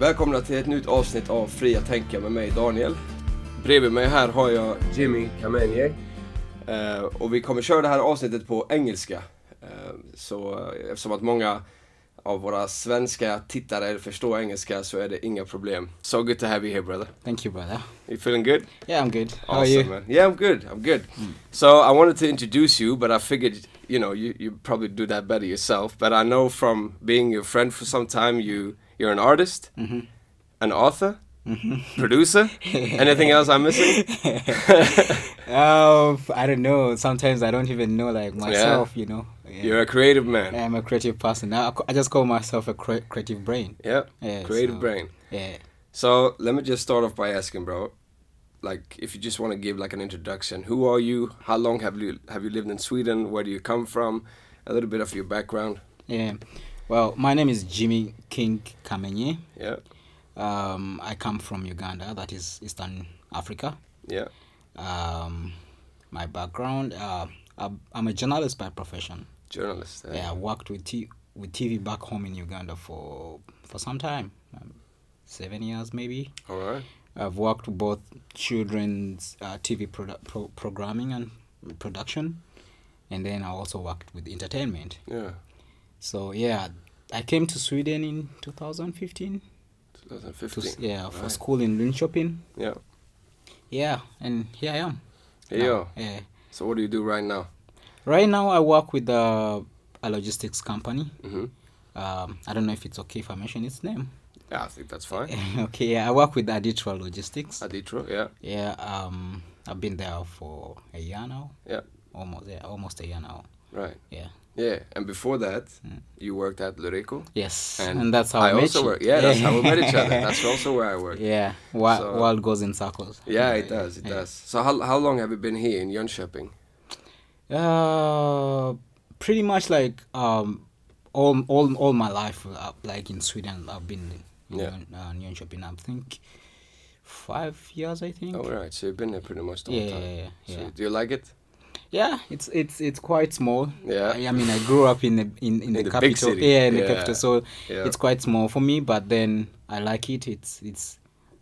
Välkomna till ett nytt avsnitt av Fria Tänka med mig Daniel. Bredvid mig här har jag Jimmie Kamenye. Och vi kommer köra det här avsnittet på engelska. Så eftersom att många av våra svenska tittare förstår engelska så är det inga problem. So good to have you here, brother. Thank you, brother. You feeling good? Yeah, I'm good. How Awesome, are you? man. Yeah, I'm good. So I wanted to introduce you, but I figured, you probably do that better yourself. But I know from being your friend for some time, you're an artist, an author, producer. Anything else I'm missing? I don't know. Sometimes I don't even know myself, Yeah. You're a creative man. I'm a creative person. I just call myself a creative brain. Yeah, creative brain. Yeah. So let me just start off by asking, bro, if you just want to give an introduction, who are you? How long have you lived in Sweden? Where do you come from? A little bit of your background. Yeah. Well, my name is Jimmie Kamenye. Yeah. I come from Uganda, that is Eastern Africa. Yeah. My background, I'm a journalist by profession. Journalist. Yeah, I worked with TV back home in Uganda for some time, 7 years maybe. All right. I've worked with both children's TV programming and production, and then I also worked with entertainment. Yeah. So yeah, I came to Sweden in 2015. 2015. For school in Linköping. Yeah. Yeah, and here I am. Here you are. Yeah. So what do you do right now? Right now I work with a logistics company. Mm-hmm. I don't know if it's okay if I mention its name. Yeah, I think that's fine. Okay, yeah, I work with Aditra Logistics. Aditra, yeah. Yeah, I've been there for a year now. Yeah. Almost a year now. Right. Yeah. Yeah, and before that, you worked at Loreco. Yes, and that's how I met also you. worked. Yeah, that's how we met each other. That's also where I worked. Yeah, world goes in circles. Yeah, it does. It does. So how long have you been here in Jönköping? Pretty much all my life, in Sweden, I've been in Jönköping. I think 5 years. I think. Oh right, so you've been there pretty much the whole time. Yeah. So do you like it? Yeah, it's quite small. Yeah. I mean, I grew up in the capital. Big city. Yeah, in the capital. So yeah. It's quite small for me, but then I like it. It's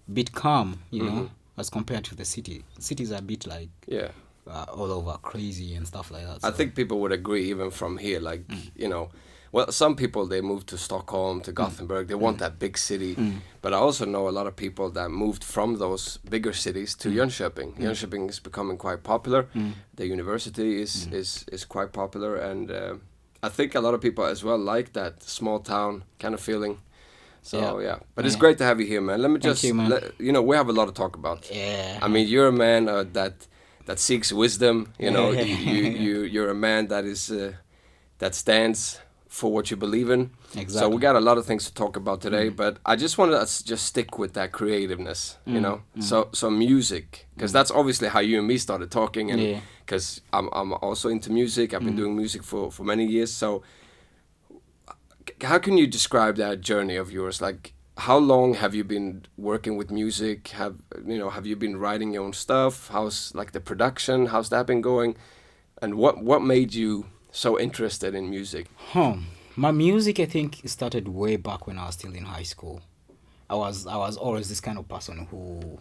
a bit calm, know, as compared to the city. Cities are a bit all over crazy and stuff like that. So. I think people would agree, even from here. Well, some people, they moved to Stockholm, to Gothenburg. They want that big city. But I also know a lot of people that moved from those bigger cities to Jönköping. Jönköping is becoming quite popular. The university is quite popular. And I think a lot of people as well like that small town kind of feeling. So, yeah. But it's great to have you here, man. Let me just, we have a lot to talk about. Yeah. I mean, you're a man that seeks wisdom. You're a man that is that stands for what you believe in. Exactly. So we got a lot of things to talk about today, but I just wanted us to just stick with that creativeness, So music, because that's obviously how you and me started talking, and because I'm also into music. I've been doing music for many years. So how can you describe that journey of yours? How long have you been working with music? Have you been writing your own stuff? How's the production? How's that been going? And what made you so interested in music? My music, I think, started way back when I was still in high school. I was always this kind of person who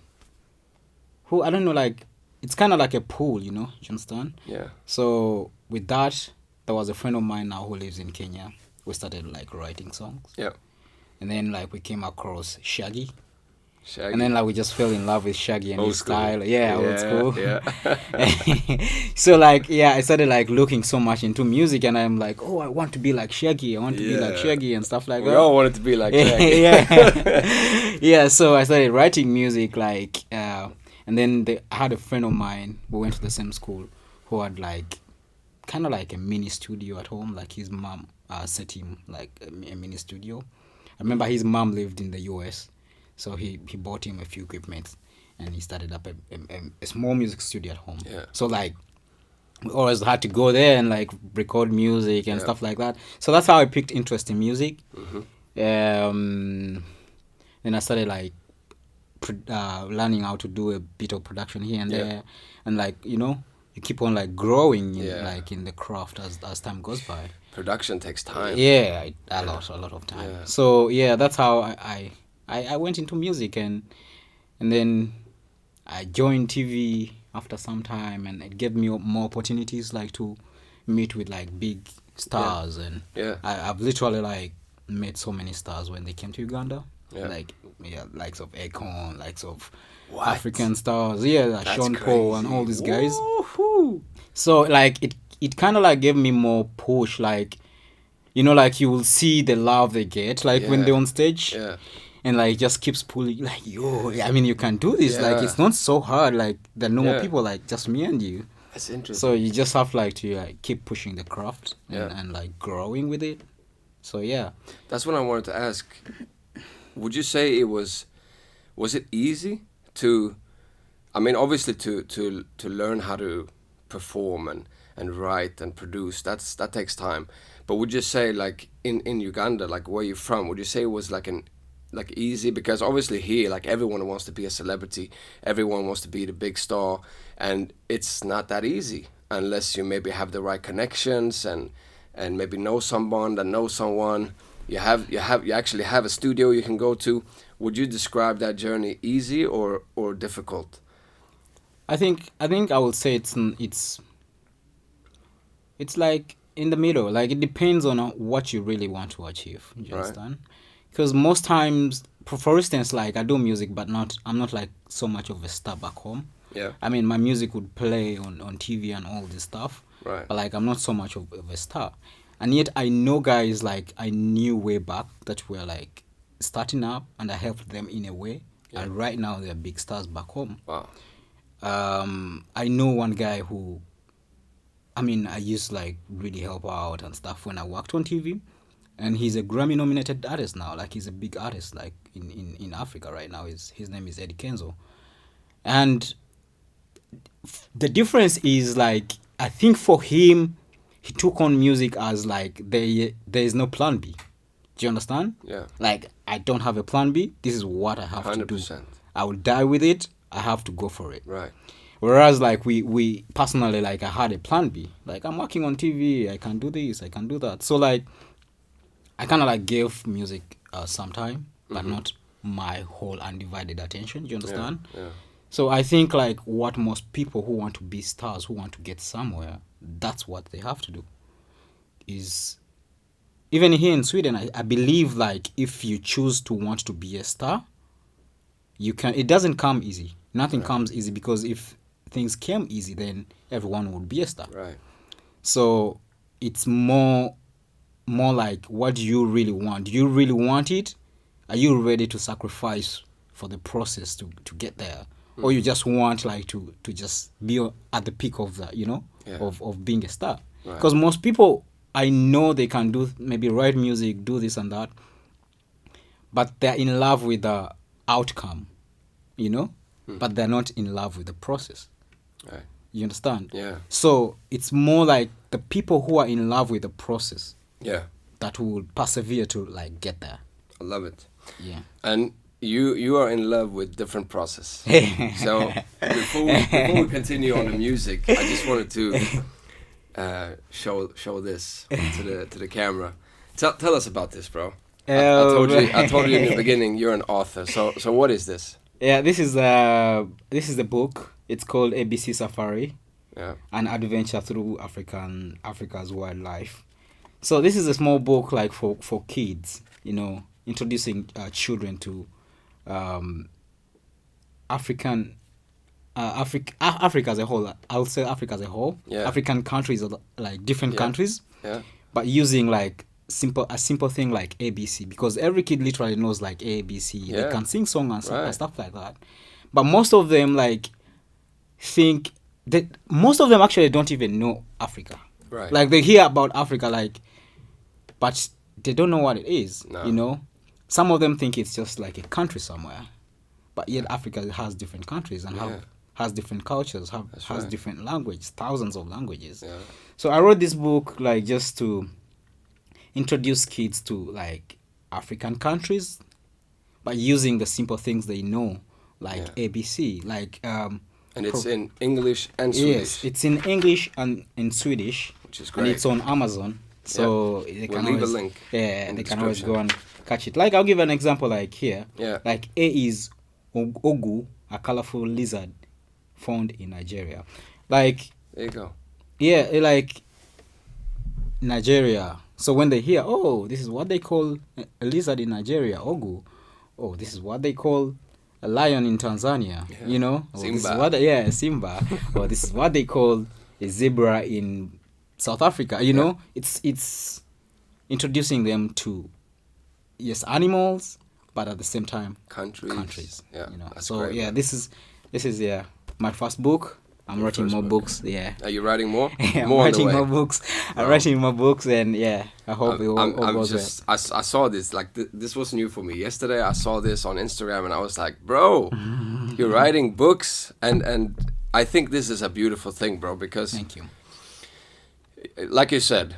I don't know, it's kind of like a pool, you understand? Yeah. So with that, there was a friend of mine now who lives in Kenya. We started writing songs. Yeah. And then we came across Shaggy. And then we just fell in love with Shaggy and his style. Yeah, old school. Yeah. So I started looking so much into music, and I'm I want to be like Shaggy. I want to be like Shaggy and stuff like that. We all wanted to be like Shaggy. Yeah. So I started writing music and then I had a friend of mine who went to the same school who had kind of a mini studio at home. His mom set him a mini studio. I remember his mom lived in the US. So he bought him a few equipment, and he started up a small music studio at home. Yeah. So we always had to go there and record music and stuff like that. So that's how I picked interest in music. Then I started learning how to do a bit of production here and there, and you keep on growing in the craft as time goes by. Production takes time. Yeah, a lot of time. Yeah. So that's how I I went into music, and then I joined TV after some time, and it gave me more opportunities, like to meet with like big stars, and I've literally like met so many stars when they came to Uganda. Like likes of Akon, likes of African stars, like Sean Paul and all these guys. Woo-hoo. So like it kind of like gave me more push, like, you know, like you will see the love they get, like when they're on stage, and like just keeps pulling, like, yo, I mean, you can do this, like it's not so hard, like the normal people, like just me and you. That's interesting. So you just have like to like keep pushing the craft and like growing with it. So that's what I wanted to ask. Would you say was it easy to, I mean, obviously to learn how to perform and write and produce, that takes time. But would you say, like in Uganda, like where you're from, would you say it was like easy? Because obviously here, like everyone wants to be a celebrity, everyone wants to be the big star, and it's not that easy unless you maybe have the right connections and maybe know someone that knows someone. You actually have a studio you can go to. Would you describe that journey easy or difficult? I think I would say it's like in the middle. Like it depends on what you really want to achieve. Do you understand? Because most times, for instance, like I do music, but I'm not like so much of a star back home. Yeah. I mean, my music would play on TV and all this stuff. Right. But like I'm not so much of a star. And yet I know guys like I knew way back that were like starting up, and I helped them in a way. Yeah. And right now they're big stars back home. Wow. I know one guy who, I mean, I used to like really help out and stuff when I worked on TV. And he's a Grammy nominated artist now. Like he's a big artist like in Africa right now. His name is Eddie Kenzo. And the difference is like, I think for him, he took on music as like there is no plan B. Do you understand? Yeah. Like I don't have a plan B. This is what I have 100%. To do. I will die with it. I have to go for it. Right. Whereas like we personally, like I had a plan B. Like I'm working on TV. I can do this. I can do that. So like I kind of like gave music some time, but not my whole undivided attention. Do you understand? Yeah. So I think like what most people who want to be stars, who want to get somewhere, that's what they have to do. Is even here in Sweden, I believe like if you choose to want to be a star, you can. It doesn't come easy. Nothing comes easy, because if things came easy, then everyone would be a star. Right. So it's more like, what do you really want? Do you really want it? Are you ready to sacrifice for the process to get there? Or you just want like to just be at the peak of that, you know, of being a star. Because most people, I know they can do, maybe write music, do this and that, but they're in love with the outcome, you know, but they're not in love with the process. Right. You understand? Yeah. So it's more like the people who are in love with the process. Yeah. That will persevere to like get there. I love it. Yeah. And you are in love with different process. So before we continue on the music, I just wanted to show this to the camera. Tell us about this, bro. I told you in the beginning you're an author. So what is this? Yeah, this is the book. It's called ABC Safari. Yeah. An adventure through Africa's wildlife. So this is a small book like for kids, you know, introducing children to Africa as a whole. I'll say Africa as a whole. Yeah. African countries are like different countries. Yeah. But using like a simple thing like ABC, because every kid literally knows like ABC. Yeah. They can sing songs and stuff like that. But most of them like think that most of them actually don't even know Africa. Right. Like they hear about Africa like, but they don't know what it is. No. You know, some of them think it's just like a country somewhere, but yet Africa has different countries and has different cultures, has different languages, thousands of languages. Yeah. So I wrote this book like just to introduce kids to like African countries, but using the simple things they know, like ABC, like and it's in English and Swedish. Yes, it's in English and in Swedish, which is great. And it's on Amazon. So yeah. they can we'll leave always, a link. yeah, they can always go and catch it. Like I'll give an example. Like here, Yeah. like A is ogu, a colorful lizard found in Nigeria. Like There you go. yeah, like Nigeria. So when they hear, oh, this is what they call a lizard in Nigeria, ogu. Oh, this is what they call a lion in Tanzania. Yeah. You know, Simba. This is what Simba. Or this is what they call a zebra in South Africa. You know, it's introducing them to animals, but at the same time countries. Yeah, you know. that's So great, yeah, man. this is my first book. I'm writing more books. Yeah. Are you writing more? I'm More writing on the way. more books. I'm writing more books, and yeah, I hope it all goes well. I saw this, like, this was new for me. Yesterday I saw this on Instagram and I was like, bro, you're writing books, and I think this is a beautiful thing, bro, because Thank you. like you said,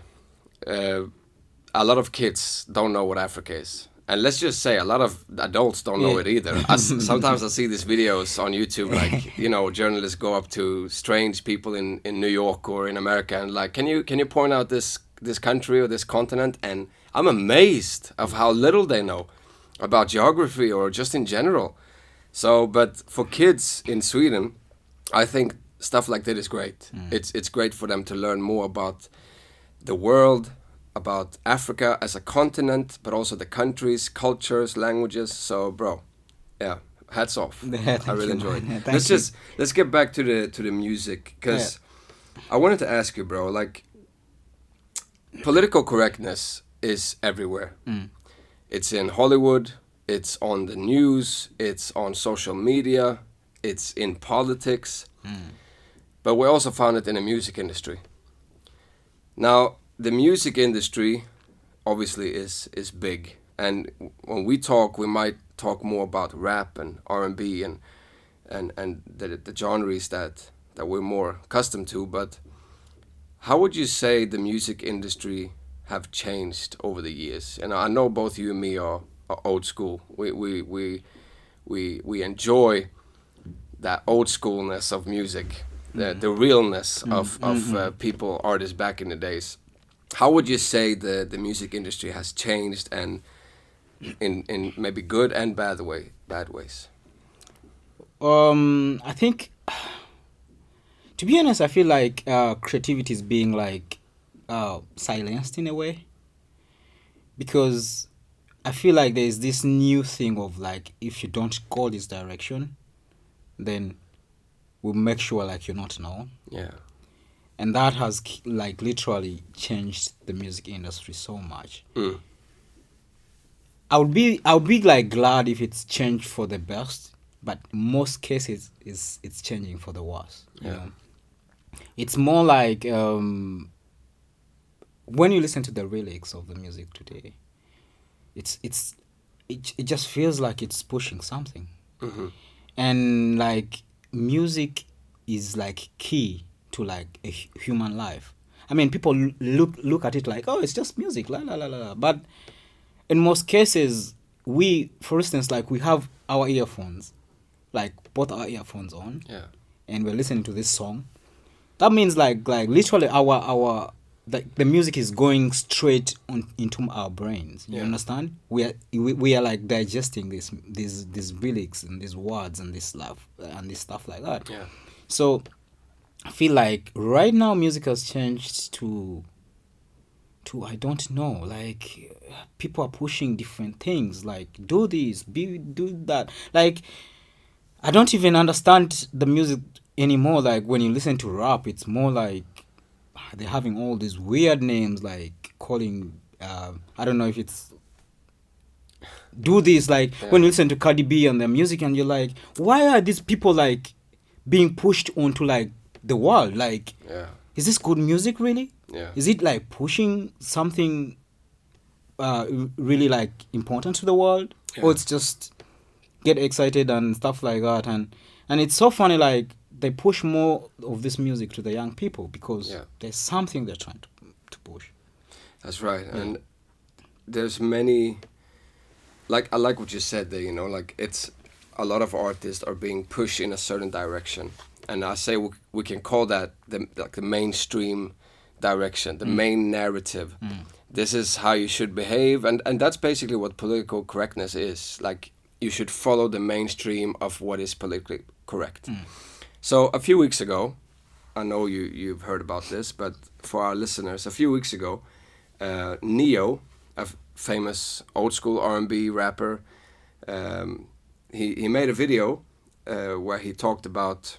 a lot of kids don't know what Africa is. And let's just say a lot of adults don't know it either. Sometimes I see these videos on YouTube, like, you know, journalists go up to strange people in New York or in America and like, can you point out this country or this continent? And I'm amazed of how little they know about geography or just in general. So, but for kids in Sweden, I think stuff like that is great. It's great for them to learn more about the world, about Africa as a continent, but also the countries, cultures, languages. So, bro, yeah, hats off. I really enjoyed it. Let's get back to the music, because I wanted to ask you, bro, like, political correctness is everywhere. It's in Hollywood, it's on the news, it's on social media, it's in politics, but we also found it in the music industry. Now, the music industry obviously is big, and when we talk, we might talk more about rap and R&B and the genres that we're more accustomed to. But how would you say the music industry have changed over the years? And I know both you and me are old school. We enjoy that old schoolness of music, the realness of people, artists back in the days. How would you say the music industry has changed, and in maybe good and bad ways? I think, to be honest, I feel like creativity is being like silenced in a way, because I feel like there's this new thing of like, if you don't go this direction, then we'll make sure like you're not known. Yeah. And that has like literally changed the music industry so much. I would be like glad if it's changed for the best, but most cases it's changing for the worse. You know? It's more like when you listen to the lyrics of the music today, it just feels like it's pushing something. And like music is like key to like a human life. I mean, people look at it like, oh, it's just music, la la la la. But in most cases, for instance, like we have our earphones, like both our earphones on, and we're listening to this song. That means like literally the music is going straight into our brains. You understand? We are like digesting these lyrics and these words and this stuff like that. Yeah. So I feel like right now music has changed to I don't know, like people are pushing different things, like do this, do that. Like I don't even understand the music anymore. Like when you listen to rap, it's more like they're having all these weird names, like calling I don't know if it's do this, like when you listen to Cardi B and their music and you're like, why are these people like being pushed onto like the world? Like is this good music really? Is it like pushing something really like important to the world? Or it's just get excited and stuff like that? And it's so funny, like they push more of this music to the young people because there's something they're trying to push. That's right. And there's many, like, I like what you said there, you know, like it's a lot of artists are being pushed in a certain direction. And I say we can call that the mainstream direction, the main narrative. This is how you should behave, and that's basically what political correctness is. Like, you should follow the mainstream of what is politically correct. So a few weeks ago, I know you've heard about this, but for our listeners, a few weeks ago, Neo, a famous old school R&B rapper, he made a video where he talked about,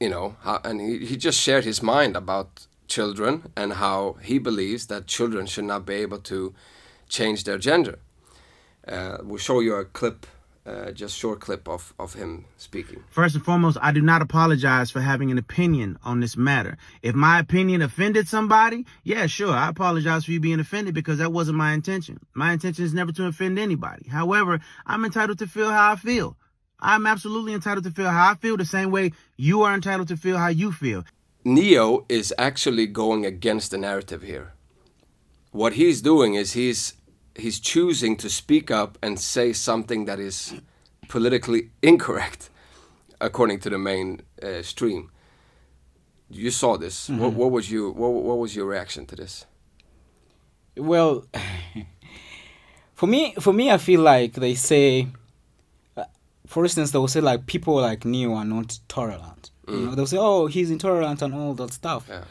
how, and he just shared his mind about children and how he believes that children should not be able to change their gender. We'll show you a clip, just short clip of him speaking. First and foremost, I do not apologize for having an opinion on this matter. If my opinion offended somebody, yeah, sure, I apologize for you being offended because that wasn't my intention. My intention is never to offend anybody. However, I'm entitled to feel how I feel. I'm absolutely entitled to feel how I feel the same way you are entitled to feel how you feel. Neo is actually going against the narrative here. What he's doing is he's choosing to speak up and say something that is politically incorrect, according to the main stream. You saw this. What was your reaction to this? Well, for me, I feel like they say, for instance, they will say like people like Neo are not tolerant. They'll say, oh, he's intolerant and all that stuff. Yeah.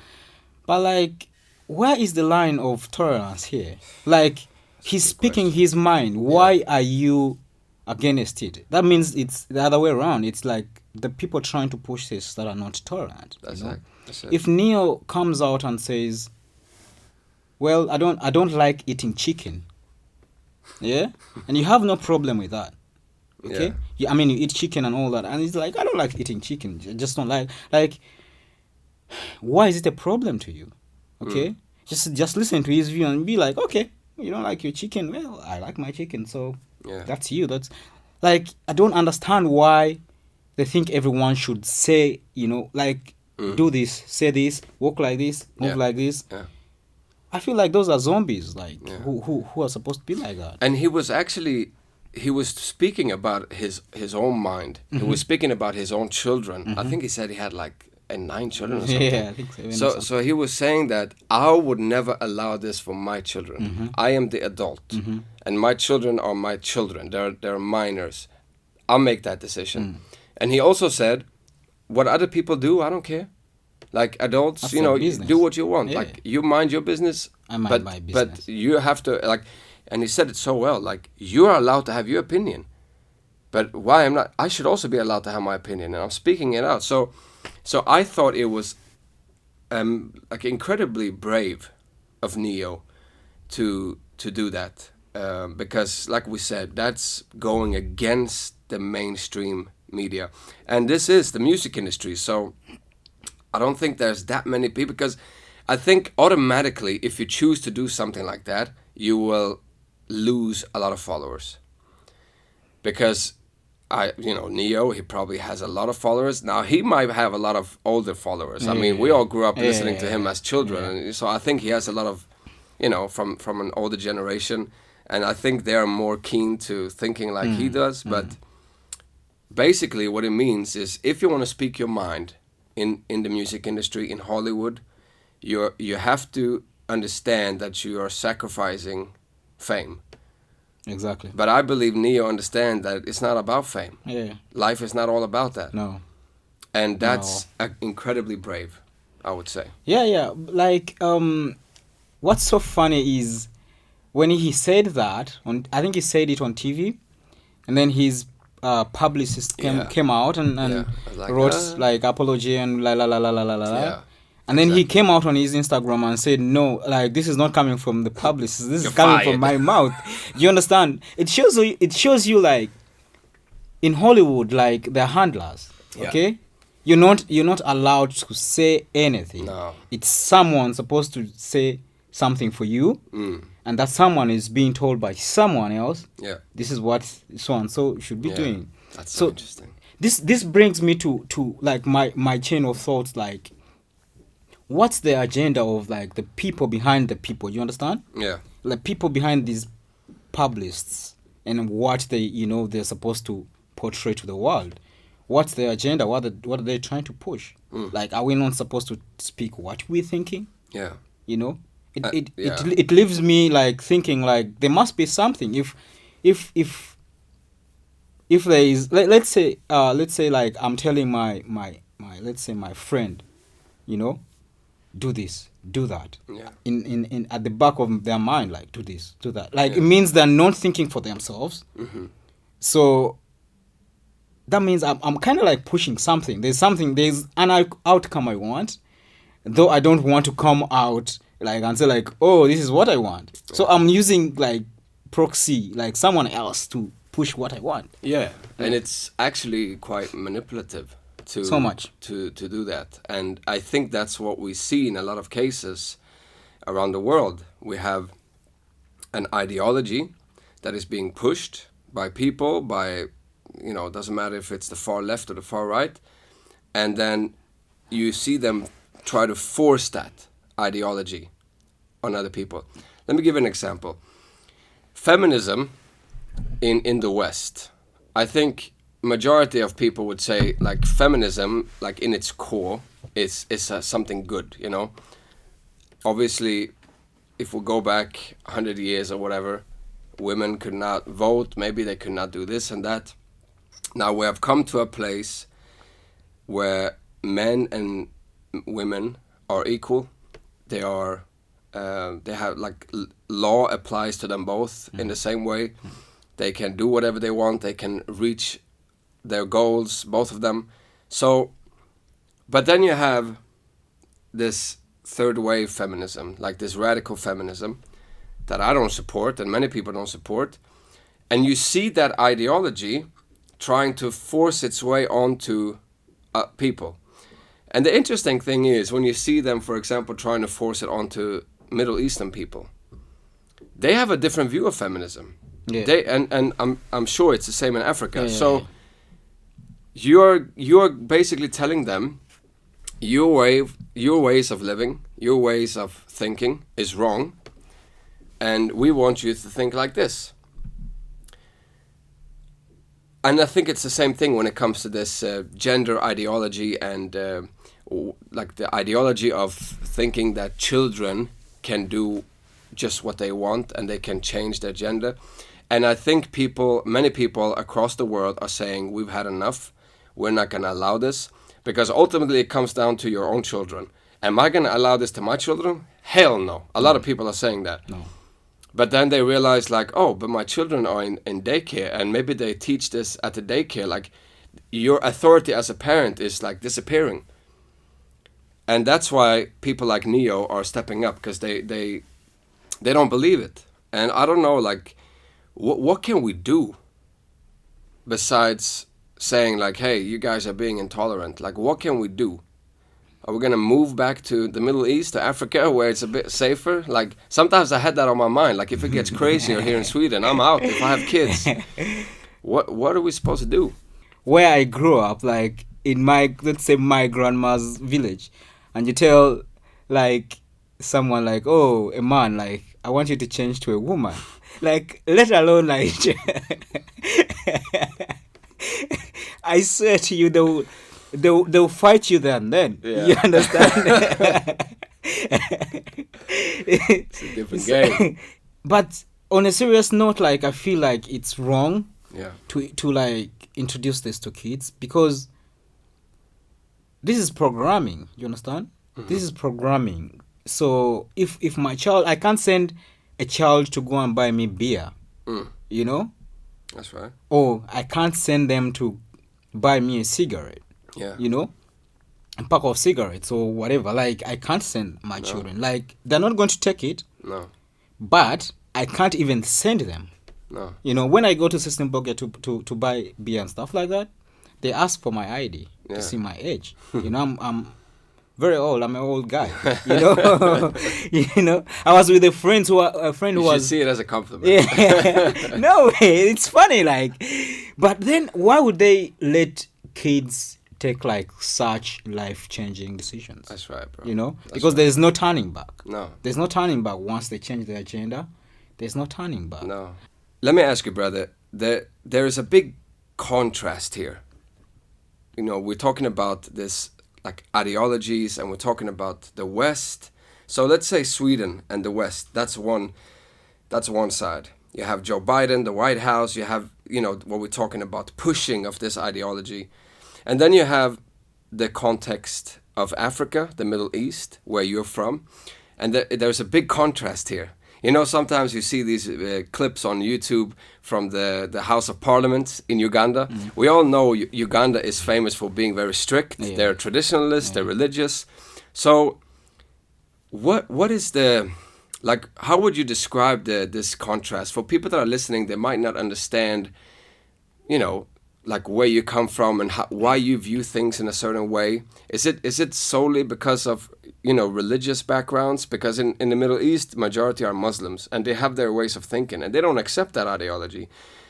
But like, where is the line of tolerance here? Like, he's speaking his mind. Why are you against it? That means it's the other way around. It's like the people trying to push this that are not tolerant. That's it. If Neo comes out and says, well, I don't like eating chicken. Yeah? And you have no problem with that. Okay? Yeah. I mean, you eat chicken and all that. And it's like, I don't like eating chicken. I just don't like. Like, why is it a problem to you? Okay? Just listen to his view and be like, okay, you don't like your chicken. Well, I like my chicken. So that's you. That's like, I don't understand why they think everyone should say, like, do this, say this, walk like this, move like this. Yeah. I feel like those are zombies, like, who are supposed to be like that. And he was speaking about his own mind. He was speaking about his own children. I think he said he had like 9 children or something. Yeah, I think so. So he was saying that I would never allow this for my children. I am the adult, and my children are my children. They're minors. I'll make that decision. And he also said, what other people do, I don't care. Like adults, do what you want. Yeah. Like, you mind your business. I mind my business. But you have to, like, and he said it so well, like, you are allowed to have your opinion. But why I'm not, I should also be allowed to have my opinion, and I'm speaking it out. So I thought it was like incredibly brave of Neo to do that. Because, like we said, that's going against the mainstream media. And this is the music industry, so I don't think there's that many people, because I think automatically if you choose to do something like that, you will lose a lot of followers. Because Neo, he probably has a lot of followers. Now, he might have a lot of older followers. I mean, we all grew up listening to him as children. And so I think he has a lot of, from an older generation. And I think they're more keen to thinking like he does. But basically what it means is, if you want to speak your mind in the music industry, in Hollywood, you have to understand that you are sacrificing fame. Exactly. But I believe Neo understands that it's not about fame. Yeah. Life is not all about that. No. And that's incredibly brave, I would say. Yeah. Like, what's so funny is when he said that, I think he said it on TV, and then his publicist came out and wrote like apology and la. Yeah. And then he came out on his Instagram and said, no, like, this is not coming from the publicist. This is coming from my mouth. You understand? It shows you like, in Hollywood, like, they're handlers. Okay? You're not allowed to say anything. No. It's someone supposed to say something for you. And that someone is being told by someone else. Yeah. This is what so and so should be doing. That's so interesting. This brings me to like my chain of thoughts, like, what's the agenda of like the people behind the people? You understand? Yeah. Like, people behind these publicists and what they're supposed to portray to the world. what's their agenda? What are they trying to push? Like, are we not supposed to speak what we're thinking? Yeah. You know, it leaves me like thinking like there must be something. If there is, let's say like I'm telling my let's say my friend, you know, do this, do that. Yeah. In at the back of their mind, like do this, do that. Like it means they're not thinking for themselves. So that means I'm kind of like pushing something. There's an outcome I want, though I don't want to come out like and say like, oh, this is what I want. So I'm using like proxy, like someone else to push what I want. Yeah, and it's actually quite manipulative to so much to do that. And I think that's what we see in a lot of cases around the world. We have an ideology that is being pushed by people, by, you know, it doesn't matter if it's the far left or the far right, and then you see them try to force that ideology on other people. Let me give an example. Feminism in the West, I think majority of people would say like feminism, like in its core, is something good, you know. Obviously, if we go back 100 years or whatever, women could not vote, maybe they could not do this and that. Now we have come to a place where men and women are equal. They are, they have like law applies to them both in the same way. They can do whatever they want. They can reach their goals, both of them. So, but then you have this third wave feminism, like this radical feminism that I don't support and many people don't support. And you see that ideology trying to force its way onto people. And the interesting thing is when you see them, for example, trying to force it onto Middle Eastern people, they have a different view of feminism. Yeah. They and I'm sure it's the same in Africa. Yeah, so you're basically telling them your ways of living, your ways of thinking is wrong, and we want you to think like this. And I think it's the same thing when it comes to this gender ideology and like the ideology of thinking that children can do just what they want and they can change their gender. And I think many people across the world are saying we've had enough. We're not going to allow this, because ultimately it comes down to your own children. Am I going to allow this to my children? Hell no. A lot of people are saying that. No. But then they realize like, oh, but my children are in daycare, and maybe they teach this at the daycare. Like your authority as a parent is like disappearing. And that's why people like Neo are stepping up, because they don't believe it. And I don't know, like, what can we do besides saying like, hey, you guys are being intolerant? Like, what can we do? Are we going to move back to the Middle East, to Africa, where it's a bit safer? Like, sometimes I had that on my mind. Like, if it gets crazier here in Sweden, I'm out. If I have kids, what are we supposed to do? Where I grew up, like, in my, let's say, my grandma's village, and you tell, like, someone, like, oh, a man, like, I want you to change to a woman. Like, let alone, like, I swear to you, they'll fight you there and then. Yeah. You understand? It's a different game. But on a serious note, like, I feel like it's wrong to like introduce this to kids, because this is programming. You understand? Mm-hmm. This is programming. So if my child, I can't send a child to go and buy me beer. You know? That's right. Or I can't send them to buy me a cigarette. Yeah. You know? A pack of cigarettes or whatever. Like, I can't send my children. Like, they're not going to take it. No. But I can't even send them. No. You know, when I go to System Burger to buy beer and stuff like that, they ask for my ID to see my age. You know, I'm very old. I'm an old guy. You know, you know. I was with a friend who You should see it as a compliment. Yeah. No way. It's funny, like. But then, why would they let kids take like such life-changing decisions? That's right, bro. You know, That's because there's no turning back. No. There's no turning back once they change their agenda. There's no turning back. No. Let me ask you, brother. There is a big contrast here. we're talking about this like ideologies, and we're talking about the West. So let's say Sweden and the West. That's one side. You have Joe Biden, the White House. You have what we're talking about, pushing of this ideology, and then you have the context of Africa, the Middle East, where you're from, and there's a big contrast here. Sometimes you see these clips on YouTube from the House of Parliament in Uganda. We all know Uganda is famous for being very strict. Yeah. They're traditionalists, they're religious. So what is the, like, how would you describe this contrast? For people that are listening, they might not understand, like where you come from and why you view things in a certain way. Is it solely because of religious backgrounds? Because in the Middle East, majority are Muslims, and they have their ways of thinking, and they don't accept that ideology.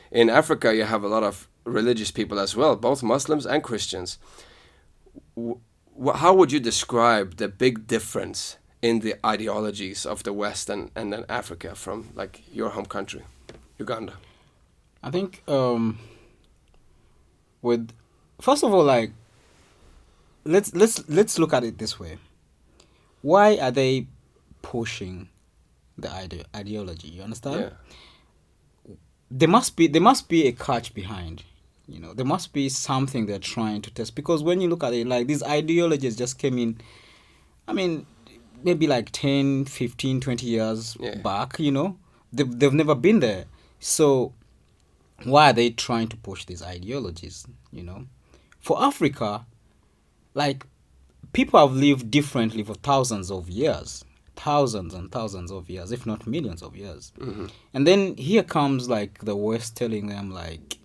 In Africa, you have a lot of religious people as well, both Muslims and Christians. How would you describe the big difference in the ideologies of the West and then Africa from like your home country, Uganda? I think first of all, like, let's look at it this way. Why are they pushing the ideology? You understand? Yeah. There must be a catch behind. There must be something they're trying to test, because when you look at it, like, these ideologies just came in, I mean, maybe like 10, 15, 20 years back. They've never been there. So why are they trying to push these ideologies? For Africa, like, people have lived differently for thousands of years, thousands and thousands of years, if not millions of years. Mm-hmm. And then here comes like the West telling them, like,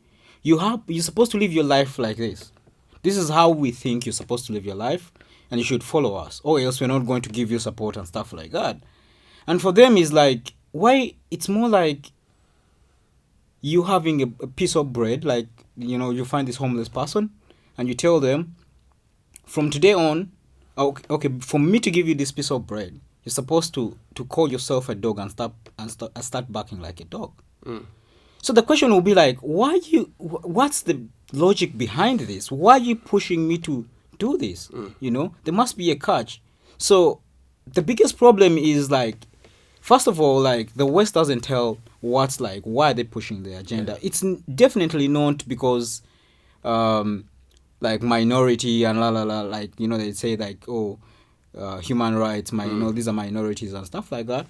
you're supposed to live your life like this. This is how we think you're supposed to live your life, and you should follow us, or else we're not going to give you support and stuff like that. And for them, it's like, why? It's more like you having a piece of bread, like, you find this homeless person, and you tell them, from today on, okay, for me to give you this piece of bread, you're supposed to call yourself a dog and start barking like a dog. Mm. So the question will be like, what's the logic behind this? Why are you pushing me to do this? There must be a catch. So the biggest problem is, like, first of all, like, the West doesn't tell what's, like, why they're pushing the agenda. Yeah. It's definitely not because like minority and like, they say like, human rights, these are minorities and stuff like that.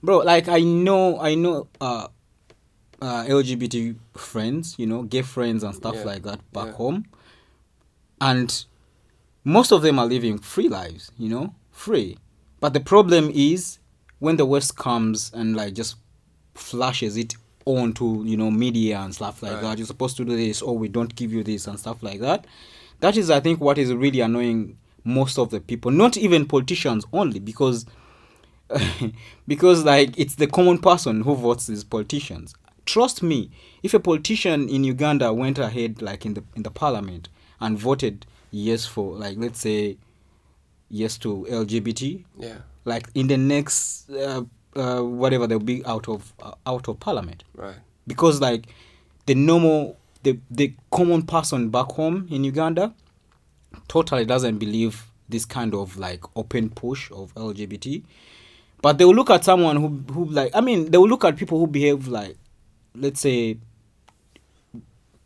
Bro, like, I know LGBT friends, gay friends and stuff like that back home, and most of them are living free lives, free. But the problem is when the West comes and, like, just flashes it onto, media and stuff like that. You're supposed to do this, or we don't give you this and stuff like that. That is, I think, what is really annoying most of the people, not even politicians only, because like, it's the common person who votes these politicians. Trust me, if a politician in Uganda went ahead, like, in the parliament and voted yes for, like, let's say yes to LGBT, like, in the next whatever, they'll be out of parliament, right? Because, like, the common person back home in Uganda totally doesn't believe this kind of, like, open push of LGBT. But they will look at someone who like, I mean, they will look at people who behave like, let's say,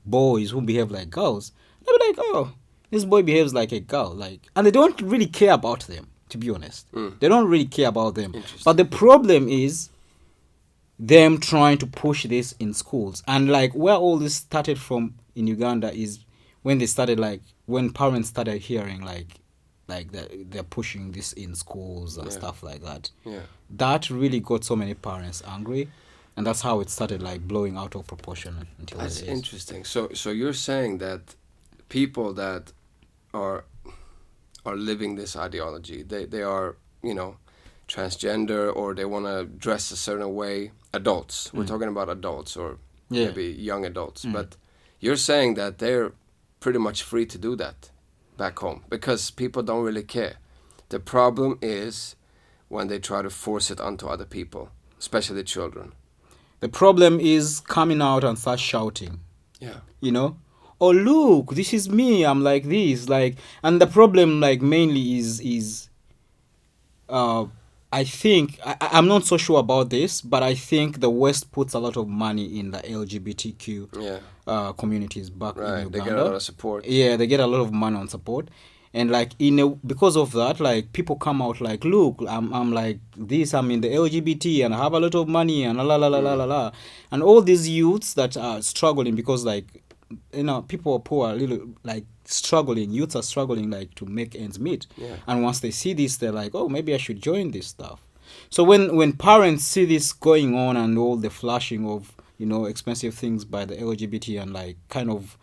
boys who behave like girls. They'll be like, oh, this boy behaves like a girl, like, and they don't really care about them, to be honest. They don't really care about them. But the problem is them trying to push this in schools. And, like, where all this started from in Uganda is when they started, like, when parents started hearing like they're pushing this in schools and stuff like that. Yeah. That really got so many parents angry, and that's how it started, like, blowing out of proportion until that's interesting. So you're saying that people that are living this ideology, they are, transgender, or they want to dress a certain way, adults. We're talking about adults, or maybe young adults. But you're saying that they're pretty much free to do that back home, because people don't really care. The problem is when they try to force it onto other people, especially children. The problem is coming out and start shouting. Yeah. oh look, this is me, I'm like this, like, and the problem like mainly is I think I'm not so sure about this, but I think the West puts a lot of money in the LGBTQ communities back in Uganda. They get a lot of support. Yeah, they get a lot of money on support, and like because of that, like people come out like, look, I'm like this, I'm in the LGBT and I have a lot of money and la la la la la la, and all these youths that are struggling because like people are poor, a little like struggling, youths are struggling like to make ends meet, and once they see this, they're like, oh, maybe I should join this stuff. So when parents see this going on and all the flashing of expensive things by the LGBT and like kind of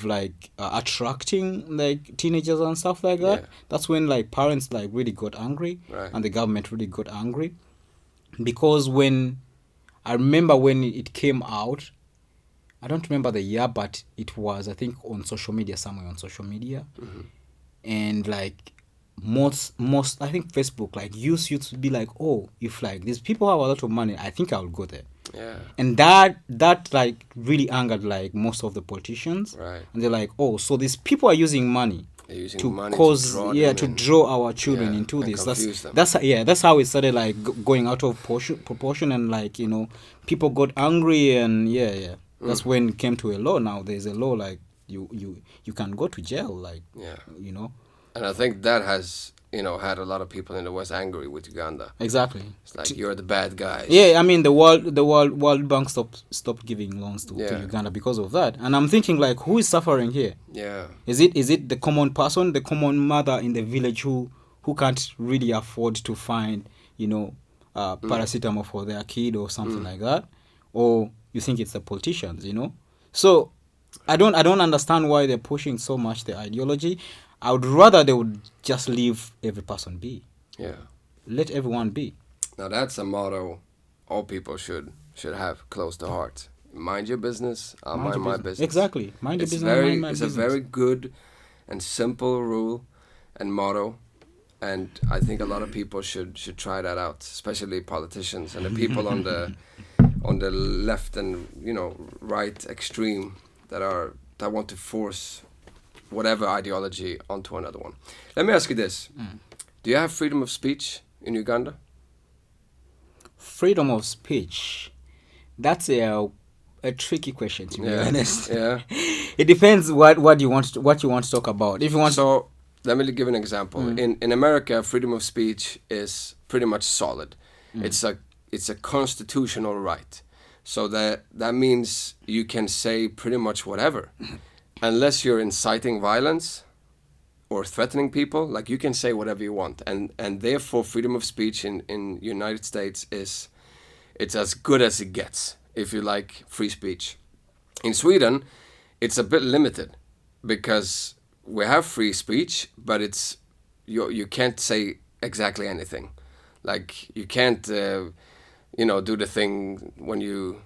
like attracting like teenagers and stuff like that, that's when like parents like really got angry, and the government really got angry, because I remember when it came out, I don't remember the year, but it was, I think, on social media, somewhere on social media. And like most I think Facebook, like used to be like, oh, if like these people have a lot of money, I think I'll go there. And that like really angered like most of the politicians. And they're like, oh, so these people are using money to draw our children into this. That's how it started like going out of proportion, and like people got angry, and that's when it came to a law. Now there's a law like you can go to jail, like And I think that has had a lot of people in the West angry with Uganda. Exactly. It's like you're the bad guys. Yeah, I mean the World Bank stopped giving loans to Uganda because of that. And I'm thinking like, who is suffering here? Yeah. Is it the common person, the common mother in the village who can't really afford to find paracetamol for their kid or something like that? Or you think it's the politicians, So I don't understand why they're pushing so much the ideology. I would rather they would just leave every person be. Yeah. Let everyone be. Now that's a motto all people should have close to heart. Mind your business, I'll mind my business. Exactly. Mind your business, mind my business. It's a very good and simple rule and motto. And I think a lot of people should try that out, especially politicians and the people on the left and right extreme that want to force whatever ideology onto another one. Let me ask you this: do you have freedom of speech in Uganda? Freedom of speech, that's a tricky question, to be honest. Yeah. It depends what you want to talk about. If you want. So let me give an example. In America, freedom of speech is pretty much solid. It's a constitutional right. So that means you can say pretty much whatever. Unless you're inciting violence or threatening people, like you can say whatever you want. And therefore freedom of speech in United States it's as good as it gets, if you like free speech. In Sweden, it's a bit limited because we have free speech, but it's you can't say exactly anything. Like you can't do the thing when you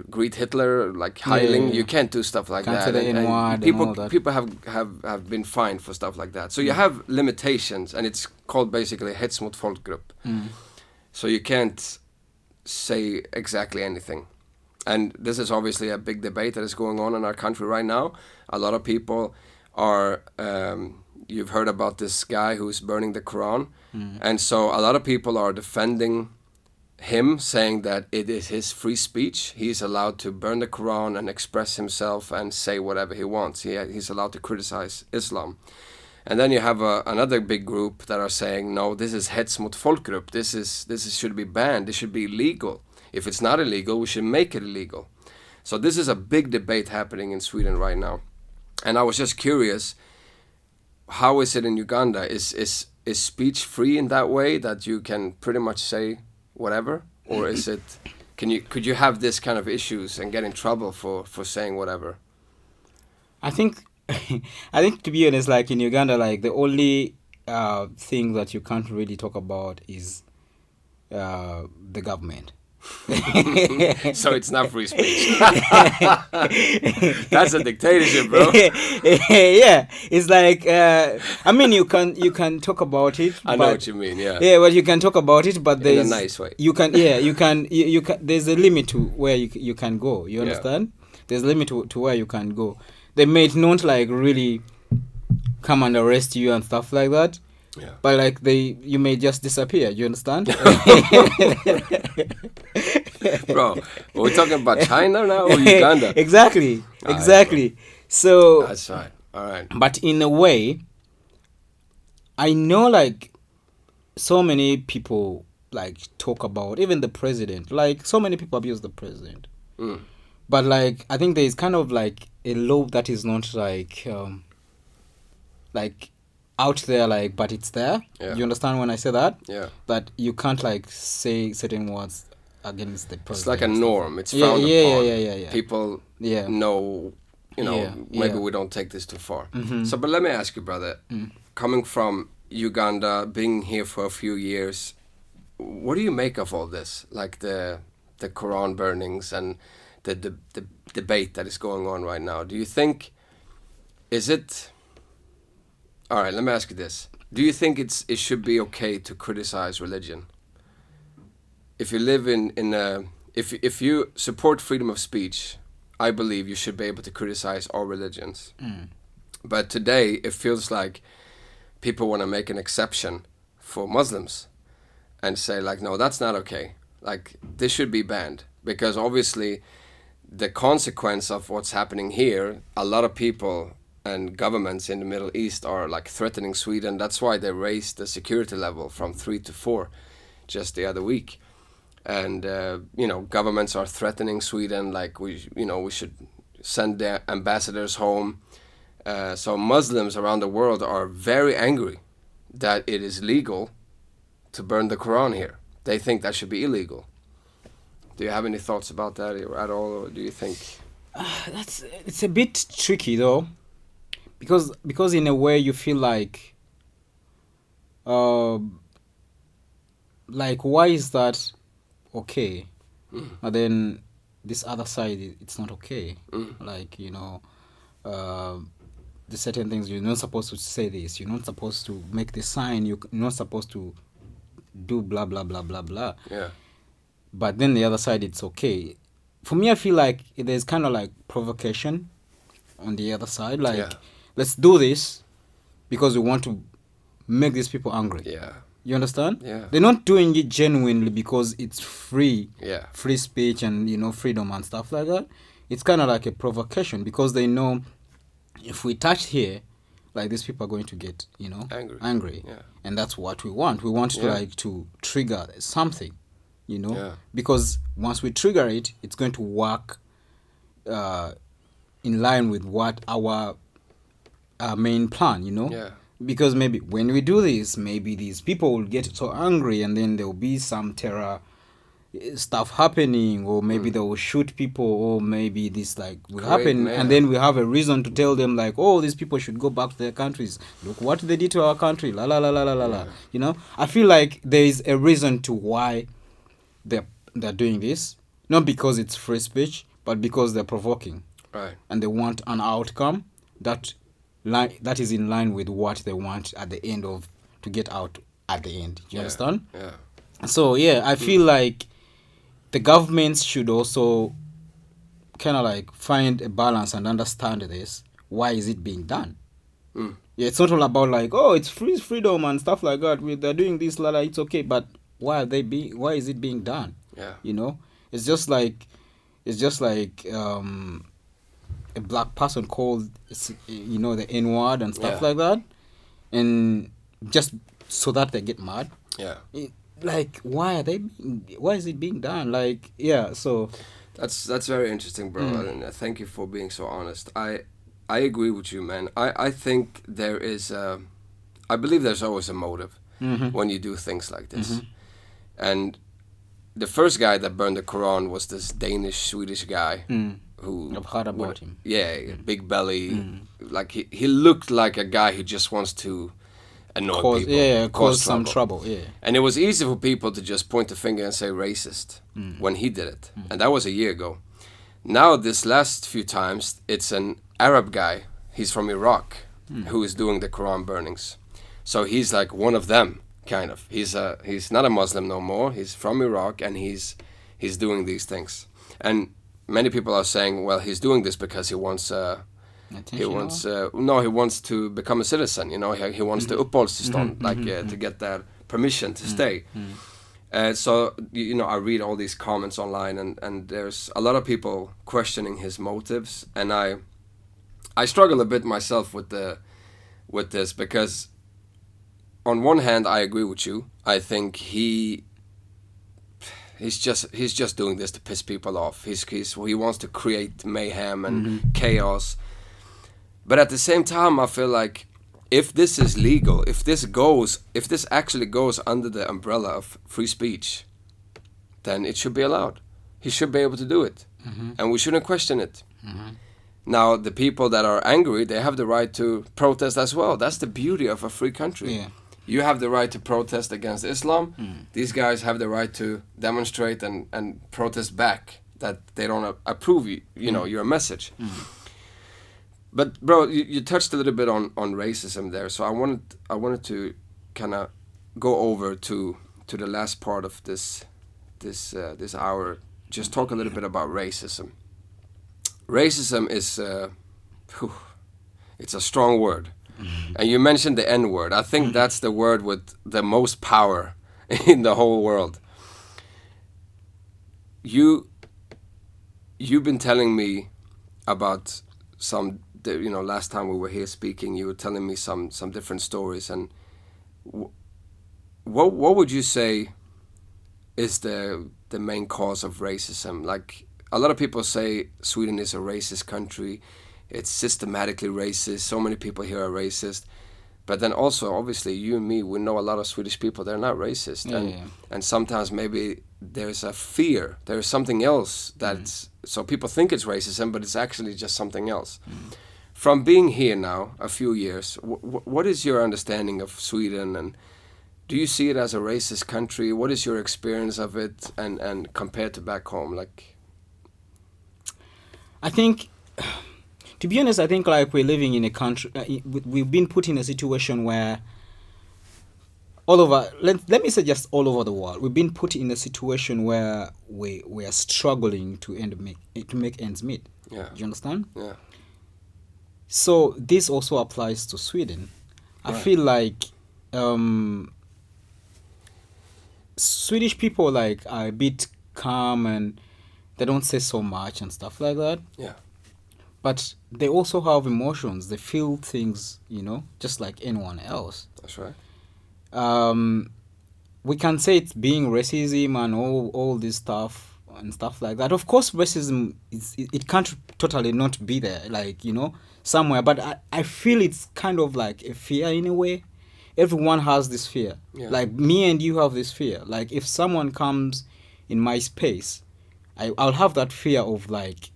greet Hitler, like Heiling, you can't do stuff like that. And people have been fined for stuff like that. So you have limitations, and it's called basically hets mot folkgrupp. So you can't say exactly anything. And this is obviously a big debate that is going on in our country right now. A lot of people are you've heard about this guy who's burning the Quran, and so a lot of people are defending him, saying that it is his free speech. He's allowed to burn the Quran and express himself and say whatever he wants. He's allowed to criticize Islam. And then you have another big group that are saying, no, this is hets mot folkgrupp. This should be banned. This should be illegal. If it's not illegal, we should make it illegal. So this is a big debate happening in Sweden right now. And I was just curious, how is it in Uganda? Is speech free in that way, that you can pretty much say whatever, or is it? Could you have this kind of issues and get in trouble for saying whatever? I think to be honest, like in Uganda, like the only thing that you can't really talk about is the government. So it's not free speech. That's a dictatorship, bro. Yeah, it's like I mean, you can talk about it. I know what you mean. Yeah. Yeah, but you can talk about it, but there's in a nice way. You can. There's a limit to where you can go. You understand? there's limit to where you can go. They may not like really come and arrest you and stuff like that. Yeah. But like you may just disappear. You understand? Bro, are we talking about China now or Uganda? Exactly. So that's right. All right. But in a way, I know like so many people like talk about even the president. Like so many people abuse the president. But like I think there is kind of like a law that is not like out there, like, but it's there. Yeah. You understand when I say that? Yeah. That you can't like say certain words against the president. It's like a norm. It's frowned upon. Yeah. People know, maybe we don't take this too far. So, but let me ask you, brother, coming from Uganda, being here for a few years, what do you make of all this? Like the Quran burnings and the debate that is going on right now. Do you think, all right, let me ask you this. Do you think it should be okay to criticize religion? If you live if you support freedom of speech, I believe you should be able to criticize all religions. But today, it feels like people want to make an exception for Muslims and say, like, no, that's not okay. Like, this should be banned. Because obviously, the consequence of what's happening here, a lot of people and governments in the Middle East are like threatening Sweden. That's why they raised the security level from 3 to 4 just the other week. And, governments are threatening Sweden, like we should send their ambassadors home. So Muslims around the world are very angry that it is legal to burn the Quran here. They think that should be illegal. Do you have any thoughts about that at all, or do you think? It's a bit tricky though, because in a way you feel like why is that okay? And then this other side, it's not okay. Like, the certain things, you're not supposed to say this, you're not supposed to make this sign, you're not supposed to do blah blah blah blah blah. Yeah. But then the other side, it's okay. For me, I feel like there's kind of like provocation on the other side. Like, let's do this because we want to make these people angry. Yeah. You understand? Yeah. They're not doing it genuinely because it's free. Yeah. Free speech and, freedom and stuff like that. It's kind of like a provocation because they know if we touch here, like, these people are going to get, angry. Yeah. And that's what we want. We want to trigger something, because once we trigger it, it's going to work in line with what our main plan, Yeah. Because maybe when we do this, maybe these people will get so angry and then there will be some terror stuff happening, or maybe they will shoot people, or maybe this will happen, man. And then we have a reason to tell them like, oh, these people should go back to their countries. Look what they did to our country. La la la la la la la. I feel like there is a reason to why they're doing this, not because it's free speech, but because they're provoking, right? And they want an outcome that is in line with what they want at the end to get out at the end. You understand? Yeah. So I feel like the governments should also kind of like find a balance and understand this. Why is it being done? Yeah, it's not all about like, oh, it's freedom and stuff like that. They're doing this, it's okay. But why is it being done? Yeah. It's just like a black person called, the N-word and stuff like that, and just so that they get mad. Yeah. Why is it being done? So that's very interesting, bro. And thank you for being so honest. I agree with you, man. I think there is I believe there's always a motive when you do things like this. And the first guy that burned the Quran was this Swedish guy who I've heard about him. Yeah, big belly. Like he looked like a guy who just wants to annoy people. Yeah, cause some trouble. Yeah. And it was easy for people to just point the finger and say racist when he did it. And that was a year ago. Now, this last few times, it's an Arab guy. He's from Iraq who is doing the Quran burnings. So he's like one of them, kind of. He's not a Muslim no more. He's from Iraq and he's doing these things. And many people are saying, well, he's doing this because he wants he wants to become a citizen. You know, he wants the uppehållstillstånd, to get that permission to stay. So you know, I read all these comments online, and there's a lot of people questioning his motives, and I struggle a bit myself with this, because on one hand I agree with you. I think he's just doing this to piss people off. He wants to create mayhem and chaos. But at the same time, I feel like if this is legal, if this actually goes under the umbrella of free speech, then it should be allowed. He should be able to do it, and we shouldn't question it. Now, the people that are angry, they have the right to protest as well. That's the beauty of a free country. Yeah. You have the right to protest against Islam. These guys have the right to demonstrate and protest back that they don't approve, your message. But bro, you touched a little bit on racism there, so I wanted to kind of go over to the last part of this hour. Just talk a little bit about racism. Racism is it's a strong word, and you mentioned the N-word. I think that's the word with the most power in the whole world. You've been telling me about some. Last time we were here speaking, you were telling me some different stories, and what would you say is the main cause of racism? Like, a lot of people say Sweden is a racist country, it's systematically racist, so many people here are racist, but then also, obviously, you and me, we know a lot of Swedish people, they're not racist, and sometimes maybe there's a fear, there's something else that's, so people think it's racism, but it's actually just something else. From being here now a few years, what is your understanding of Sweden, and do you see it as a racist country? What is your experience of it, and compared to back home? Like, I think, to be honest, I think like we're living in a country, we've been put in a situation where all over, let me say just all over the world, we've been put in a situation where we are struggling to make ends meet. Yeah. Do you understand? Yeah. So this also applies to Sweden. Right. I feel like Swedish people like are a bit calm and they don't say so much and stuff like that. Yeah. But they also have emotions. They feel things, just like anyone else. That's right. We can say it's being racism and all this stuff and stuff like that. Of course, racism it can't totally not be there, like, somewhere. But I feel it's kind of like a fear in a way. Everyone has this fear. Yeah. Like me and you have this fear. Like if someone comes in my space, I'll have that fear of like,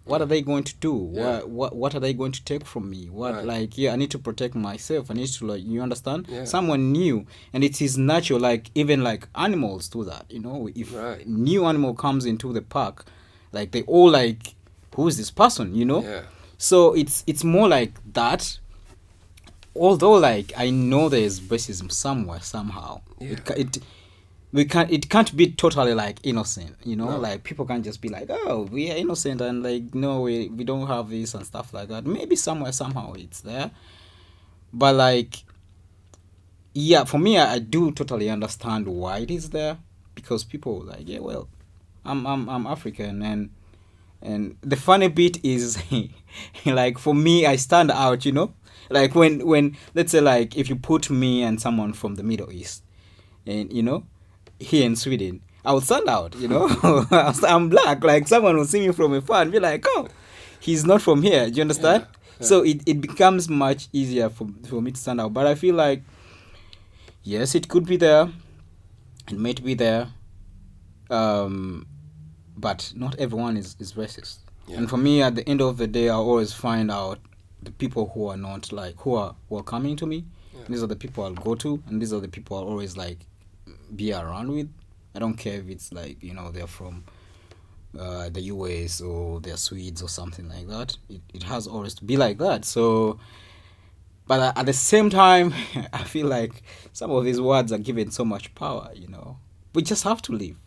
what are they going to do? Yeah. What are they going to take from me? I need to protect myself. I need to, like, you understand? Yeah. Someone new, and it is natural. Like even like animals do that. If new animal comes into the park, like they all like, who is this person? Yeah. So it's more like that. Although like I know there is racism somewhere somehow. Yeah. It can't be totally like innocent, No. Like people can't just be like, oh, we are innocent and like no, we don't have this and stuff like that. Maybe somewhere somehow it's there, but like, yeah, for me I do totally understand why it is there, because people like, yeah, well, I'm African, and the funny bit is like for me I stand out, like when let's say like if you put me and someone from the Middle East and here in Sweden, I would stand out, I'm black, like someone will see me from afar and be like, oh, he's not from here, do you understand? Yeah. So it becomes much easier for me to stand out. But I feel like, yes, it could be there, it might be there, but not everyone is racist. Yeah. And for me, at the end of the day, I always find out the people who are not like, who are coming to me. Yeah. These are the people I'll go to, and these are the people I'll always like be around with. I don't care if it's like, they're from the US or they're Swedes or something like that. It has always to be like that. So, but at the same time, I feel like some of these words are given so much power, We just have to live.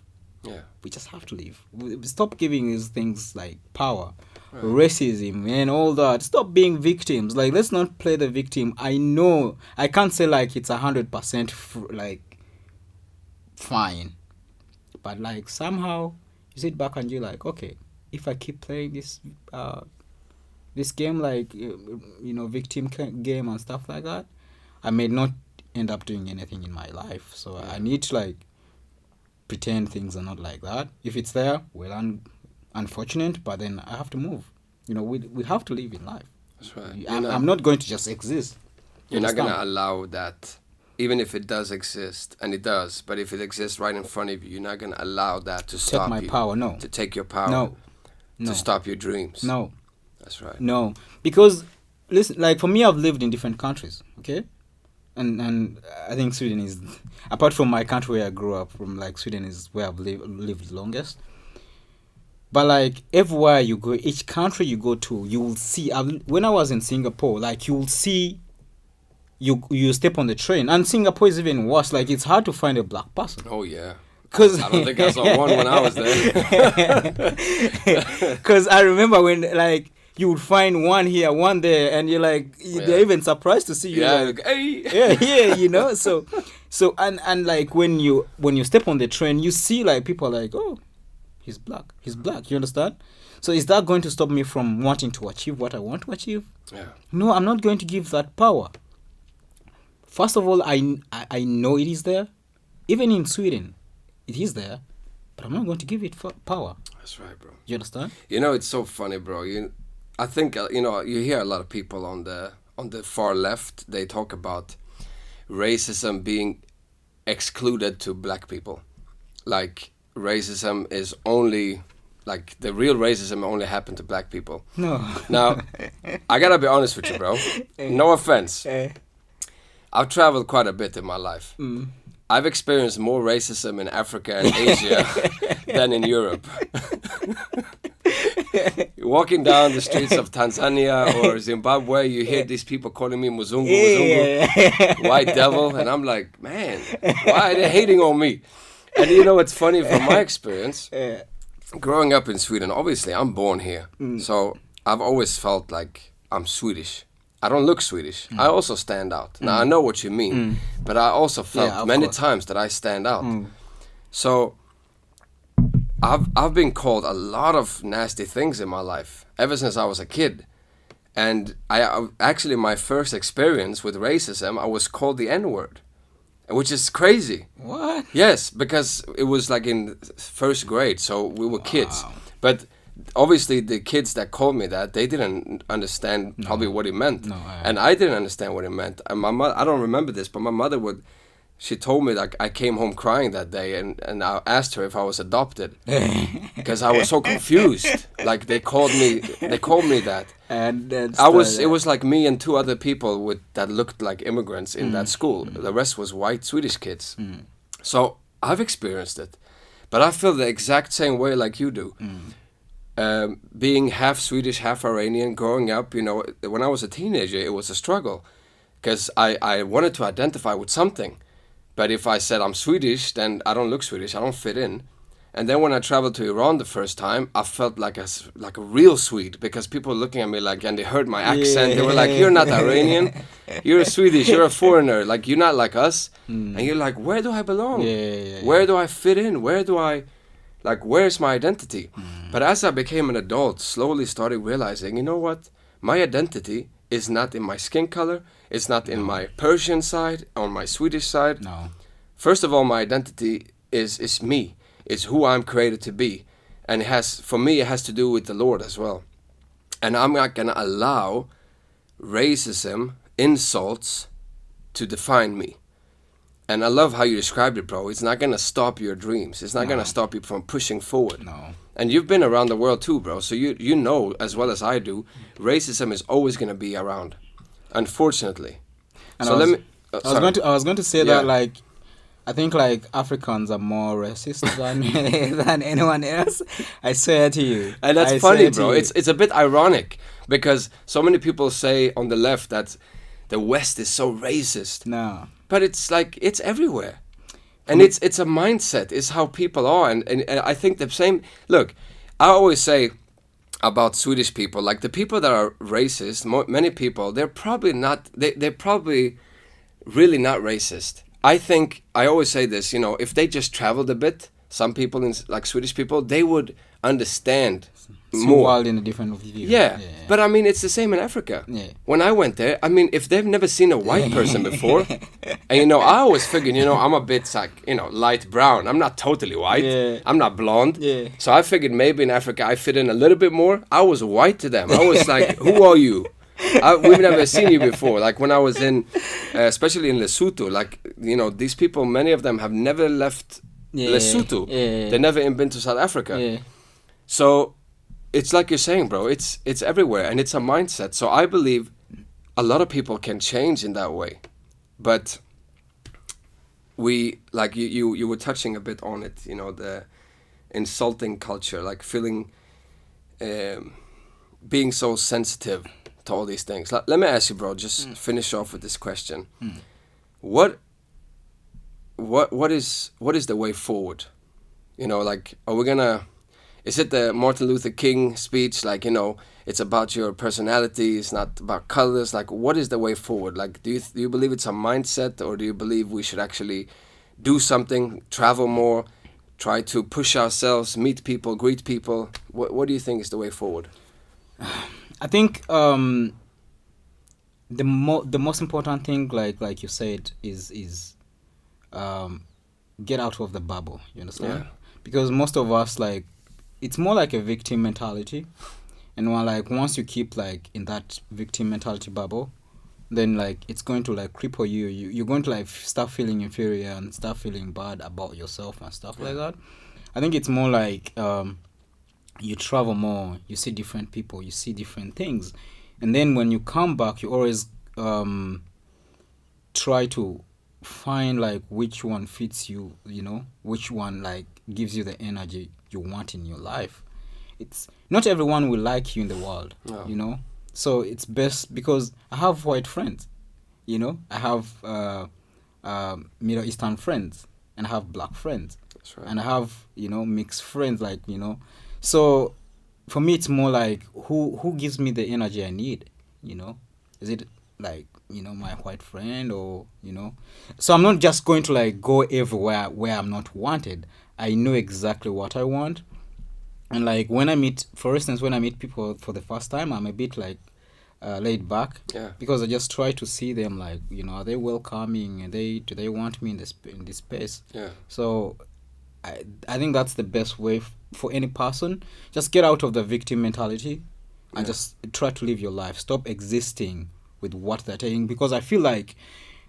Yeah. We just have to leave. We stop giving these things like power, racism, and all that. Stop being victims. Like, let's not play the victim. I know I can't say like it's 100% like fine, but like somehow you sit back and you're like, okay, if I keep playing this game, like victim game and stuff like that, I may not end up doing anything in my life. So I need to like pretend things are not like that. If it's there, well, unfortunate, but then I have to move. We have to live in life. That's right. I'm not going to just exist. You're not going to allow that, even if it does exist, and it does, but if it exists right in front of you, you're not going to allow that to stop you. Take my power, no. To take your power. No. To stop your dreams. No. That's right. No. Because, listen, like for me, I've lived in different countries, okay? And I think Sweden is, apart from my country where I grew up from, like Sweden is where I've lived longest. But like everywhere you go, each country you go to, you will see. When I was in Singapore, like you will see, you step on the train, and Singapore is even worse. Like it's hard to find a black person. Oh yeah. Cause I don't think I saw one when I was there. Because I remember when like you would find one here, one there, and you're like, they're even surprised to see you. Yeah, like, hey. yeah, So and like when you step on the train, you see like people are like, oh, he's black. You understand? So is that going to stop me from wanting to achieve what I want to achieve? Yeah. No, I'm not going to give that power. First of all, I know it is there. Even in Sweden, it is there. But I'm not going to give it power. That's right, bro. You understand? It's so funny, bro. I think, you hear a lot of people on the far left, they talk about racism being excluded to black people. Like, racism is only, like, the real racism only happened to black people. No. Now, I gotta be honest with you, bro. No offense. I've traveled quite a bit in my life. I've experienced more racism in Africa and Asia than in Europe. Walking down the streets of Tanzania or Zimbabwe, you hear these people calling me Muzungu, white devil, and I'm like, man, why are they hating on me? And it's funny from my experience, growing up in Sweden, obviously I'm born here, so I've always felt like I'm Swedish. I don't look Swedish. I also stand out. Now, I know what you mean, but I also felt many times that I stand out. So I've been called a lot of nasty things in my life ever since I was a kid. And I actually, my first experience with racism, I was called the N-word, which is crazy. What? Yes, because it was like in first grade, so we were kids. But obviously the kids that called me that, they didn't understand probably what it meant. And I didn't understand what it meant. And my mother, I don't remember this, but my mother she told me like I came home crying that day, and I asked her if I was adopted because I was so confused. Like they called me that. And it was like me and two other people that looked like immigrants in that school. The rest was white Swedish kids. So I've experienced it, but I feel the exact same way like you do. Being half Swedish, half Iranian, growing up, when I was a teenager, it was a struggle because I wanted to identify with something. But if I said I'm Swedish, then I don't look Swedish, I don't fit in. And then when I traveled to Iran the first time, I felt like a real Swede because people were looking at me and they heard my accent. They were like, you're not Iranian, you're Swedish, you're a foreigner, like you're not like us. And you're like, where do I belong? Where do I fit in? Where's my identity? But as I became an adult, slowly started realizing, you know what? My identity is not in my skin color. It's not in my Persian side, on my Swedish side. No. First of all, my identity is me. It's who I'm created to be. And for me, it has to do with the Lord as well. And I'm not going to allow racism, insults, to define me. And I love how you described it, bro. It's not going to stop your dreams. It's not going to stop you from pushing forward. No. And you've been around the world too, bro. So you know as well as I do, racism is always going to be around, unfortunately. And so I was going to say that like I think like Africans are more racist than anyone else. I swear to you. And that's funny, bro. It's a bit ironic because so many people say on the left that the West is so racist. No. But it's like it's everywhere. And it's a mindset. It's how people are, and I think the same. Look, I always say about Swedish people, like the people that are racist, many people, they're probably not. They're probably really not racist. I think I always say this. If they just traveled a bit, some people like Swedish people, they would understand more. World in a different view. Yeah, but I mean, it's the same in Africa. Yeah. When I went there, I mean, if they've never seen a white person before, and I always figured, I'm a bit like, light brown. I'm not totally white. Yeah. I'm not blonde. Yeah. So I figured maybe in Africa I fit in a little bit more. I was white to them. I was like, who are you? We've never seen you before. Like when I was in, especially in Lesotho, like, these people, many of them have never left Lesotho. Yeah. They've never even been to South Africa. Yeah. So it's like you're saying, bro, it's everywhere, and it's a mindset. So I believe a lot of people can change in that way. But we, like you were touching a bit on it, the insulting culture, like feeling, being so sensitive to all these things. Let me ask you, bro, just finish off with this question. What is the way forward? Like, are we gonna... Is it the Martin Luther King speech? Like, it's about your personality. It's not about colors. Like, what is the way forward? Like, do you believe it's a mindset, or do you believe we should actually do something, travel more, try to push ourselves, meet people, greet people? What do you think is the way forward? I think the most important thing, like you said, is get out of the bubble. You understand? Yeah. Because most of us, like, it's more like a victim mentality, and once you keep like in that victim mentality bubble, then like it's going to like cripple you. You're going to like start feeling inferior and start feeling bad about yourself and stuff like that. I think it's more like you travel more, you see different people, you see different things, and then when you come back, you always try to find like which one fits you, which one like gives you the energy you want in your life. It's not everyone will like you in the world. No. So it's best, because I have white friends, I have Middle Eastern friends, and I have black friends. That's right. And I have mixed friends, like so for me it's more like who gives me the energy I need. Is it like my white friend, or so I'm not just going to like go everywhere where I'm not wanted. I know exactly what I want, and like when I meet people for the first time, I'm a bit like laid back, because I just try to see them like, are they welcoming, and do they want me in this space? So I think that's the best way for any person. Just get out of the victim mentality and just try to live your life. Stop existing with what they're saying, because I feel like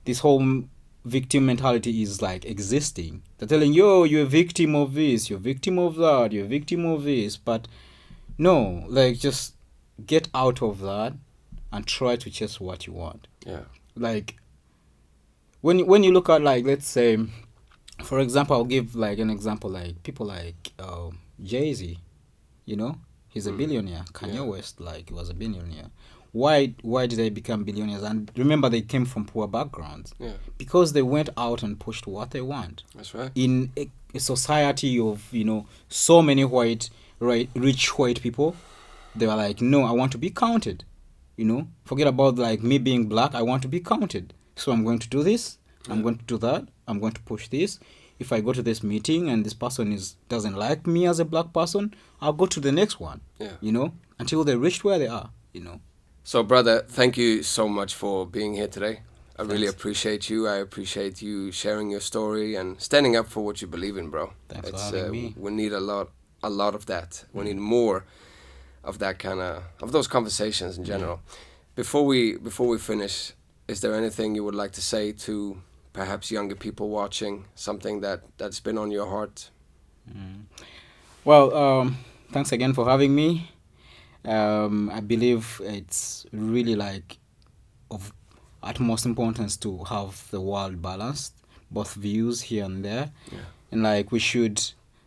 this whole victim mentality is like existing. They're telling you, you're a victim of this, you're a victim of that, you're a victim of this. But no, like, just get out of that and try to chase what you want. Like when you look at, like, let's say, for example, I'll give like an example, like people like Jay-Z, he's a billionaire. Kanye West, like, was a billionaire. Why did they become billionaires? And remember, they came from poor backgrounds. Because they went out and pushed what they want. That's right. In a society of so many rich white people, they were like, no, I want to be counted. Forget about like me being black. I want to be counted. So I'm going to do this. I'm going to do that. I'm going to push this. If I go to this meeting and this person doesn't like me as a black person, I'll go to the next one. Until they reach where they are. So, brother, thank you so much for being here today. I really appreciate you. I appreciate you sharing your story and standing up for what you believe in, bro. Thanks for having me. We need a lot of that. We need more of that kind of those conversations in general. Before we finish, is there anything you would like to say to perhaps younger people watching, something that's been on your heart? Well, thanks again for having me. I believe it's really like of utmost importance to have the world balanced, both views here and there. And like we should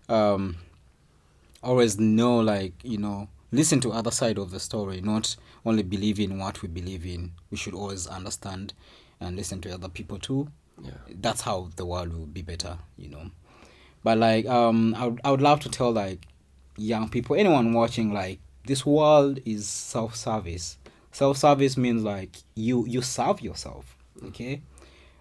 always know, like, listen to other side of the story, not only believe in what we believe in. We should always understand and listen to other people too. That's how the world will be better, you know. But like I would love to tell like young people, anyone watching, like this world is self-service. Self-service means like you serve yourself, okay?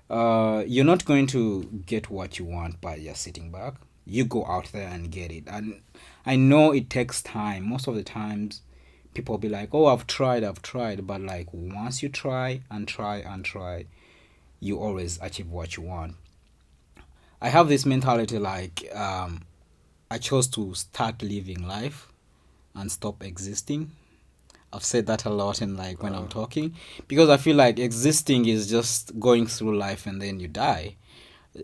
You're not going to get what you want by just sitting back. You go out there and get it. And I know it takes time. Most of the times people be like, oh, I've tried, but like once you try and try and try, you always achieve what you want. I have this mentality like I chose to start living life and stop existing. I've said that a lot in like when I'm talking, because I feel like existing is just going through life and then you die.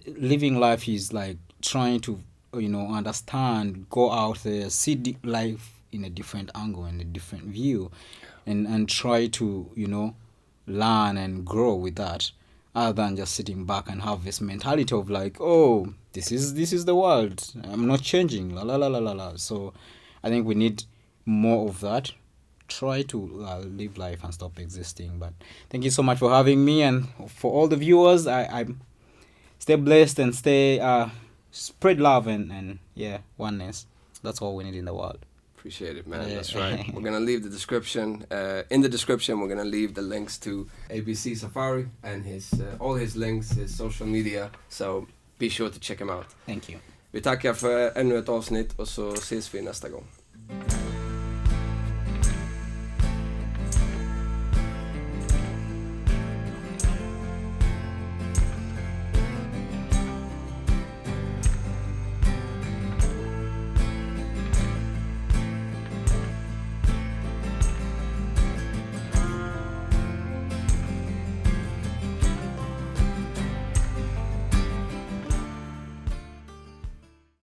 Living life is like trying to, you know, understand, go out there, see life in a different angle, in a different view, and try to, you know, learn and grow with that, other than just sitting back and have this mentality of like, oh, this is the world, I'm not changing, la la la la la la. So I think we need more of that. Try to live life and stop existing. But thank you so much for having me, and for all the viewers, I stay blessed and stay spread love and oneness. That's all we need in the world. Appreciate it, man. That's right. We're gonna leave the description. In the description, we're gonna leave the links to ABC Safari and his all his links, his social media. So be sure to check him out. Thank you. Vi tackar för ännu ett avsnitt och så ses vi nästa gång.